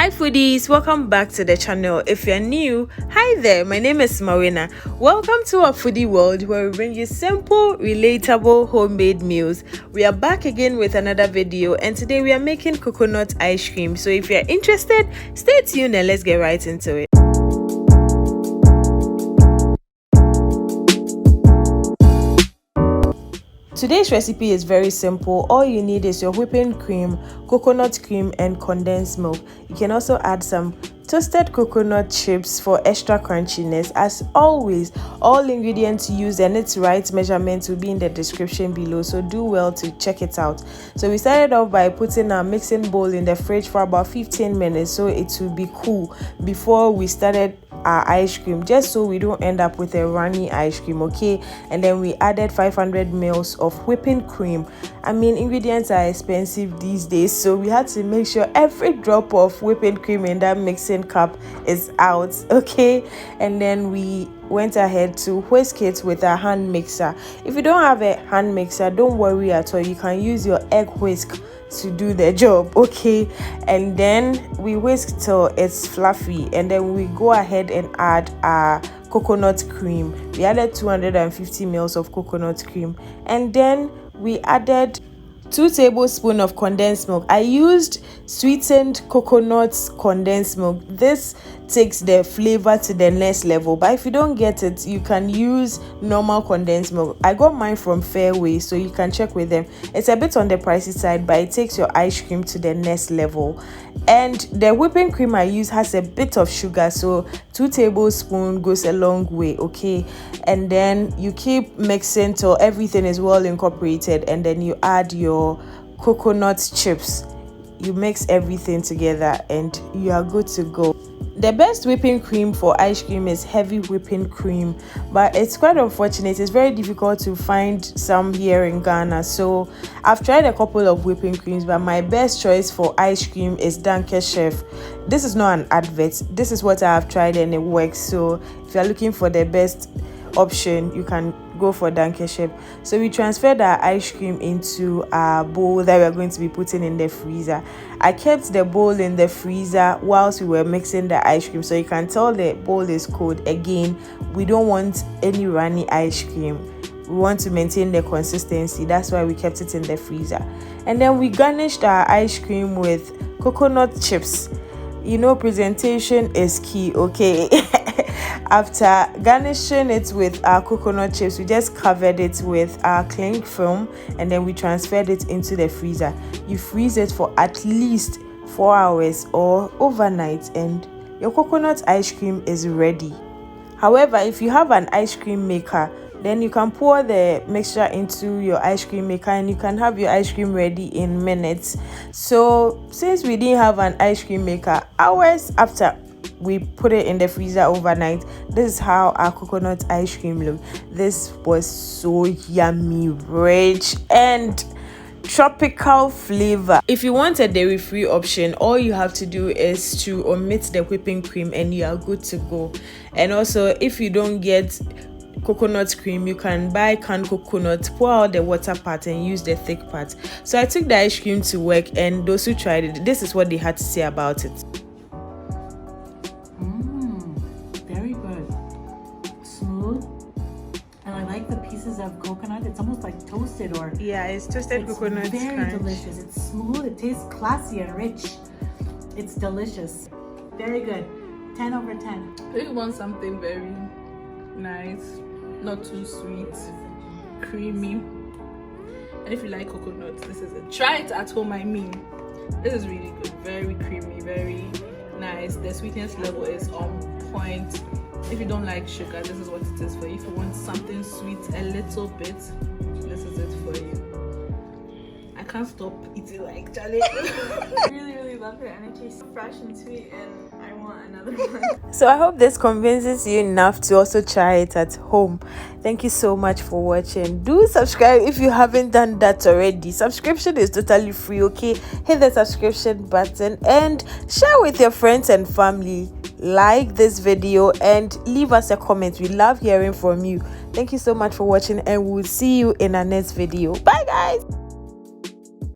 Hi foodies, welcome back to the channel. If you're new, hi there, my name is Mawuena. Welcome to our foodie world where we bring you simple, relatable homemade meals. We are back again with another video, and today we are making coconut ice cream. So if you're interested, stay tuned and let's get right into it. Today's recipe is very simple. All you need is your whipping cream, coconut cream, and condensed milk. You can also add some toasted coconut chips for extra crunchiness. As always, all ingredients used and its right measurements will be in the description below, so do well to check it out. So we started off by putting our mixing bowl in the fridge for about 15 minutes so it will be cool before we started our ice cream, just so we don't end up with a runny ice cream. Okay, and then we added 500 mils of whipping cream. I mean, ingredients are expensive these days, so we had to make sure every drop of whipping cream in that mixing cup is out. Okay, and then we went ahead to whisk it with a hand mixer. If you don't have a hand mixer, don't worry at all, you can use your egg whisk to do the job. Okay, and then we whisk till it's fluffy, and then we go ahead and add our coconut cream. We added 250 mils of coconut cream, and then we added 2 tablespoons of condensed milk. I used sweetened coconut condensed milk. This takes the flavor to the next level, but if you don't get it, you can use normal condensed milk. I got mine from Fairway, so you can check with them. It's a bit on the pricey side, but it takes your ice cream to the next level. And the whipping cream I use has a bit of sugar, so 2 tablespoons goes a long way. Okay, and then you keep mixing till everything is well incorporated, and then you add your coconut chips. You mix everything together and you are good to go. The best whipping cream for ice cream is heavy whipping cream, but it's quite unfortunate. It's very difficult to find some here in Ghana. So I've tried a couple of whipping creams, but my best choice for ice cream is Chef. This is not an advert. This is what I have tried and it works. So if you're looking for the best option, you can go for Chef. So we transferred our ice cream into a bowl that we're going to be putting in the freezer. I kept the bowl in the freezer whilst we were mixing the ice cream, so you can tell the bowl is cold. Again, we don't want any runny ice cream. We want to maintain the consistency. That's why we kept it in the freezer. And then we garnished our ice cream with coconut chips. You know, presentation is key. Okay. After garnishing it with our coconut chips, we just covered it with our cling film, and then we transferred it into the freezer. You freeze it for at least 4 hours or overnight, and your coconut ice cream is ready. However, if you have an ice cream maker, then you can pour the mixture into your ice cream maker and you can have your ice cream ready in minutes. So since we didn't have an ice cream maker, hours after we put it in the freezer overnight, this is how our coconut ice cream looked. This was so yummy, rich and tropical flavor. If you want a dairy-free option, all you have to do is to omit the whipping cream and you are good to go. And also, if you don't get coconut cream, you can buy canned coconut, pour out the water part and use the thick part. So I took the ice cream to work, and those who tried it, this is what they had to say about it. Very good. Smooth. And I like the pieces of coconut. It's almost like toasted, or yeah, it's toasted coconut. Very crunch. delicious. It's smooth. It tastes classy and rich. It's delicious. Very good. 10 over 10. If you want something very nice, not too sweet, creamy, and if you like coconut, this is it. Try it at home. I mean, this is really good. Very creamy, very nice. The sweetness level is on point. If you don't like sugar, this is what it is for you. If you want something sweet a little bit, this is it for you. I can't stop eating like Charlie. I really love it, and it tastes fresh and sweet, and I want another one. So I hope this convinces you enough to also try it at home. Thank you so much for watching. Do subscribe if you haven't done that already. Subscription is totally free. Okay, hit the subscription button and share with your friends and family. Like this video and leave us a comment. We love hearing from you. Thank you so much for watching, and we'll see you in our next video. Bye guys.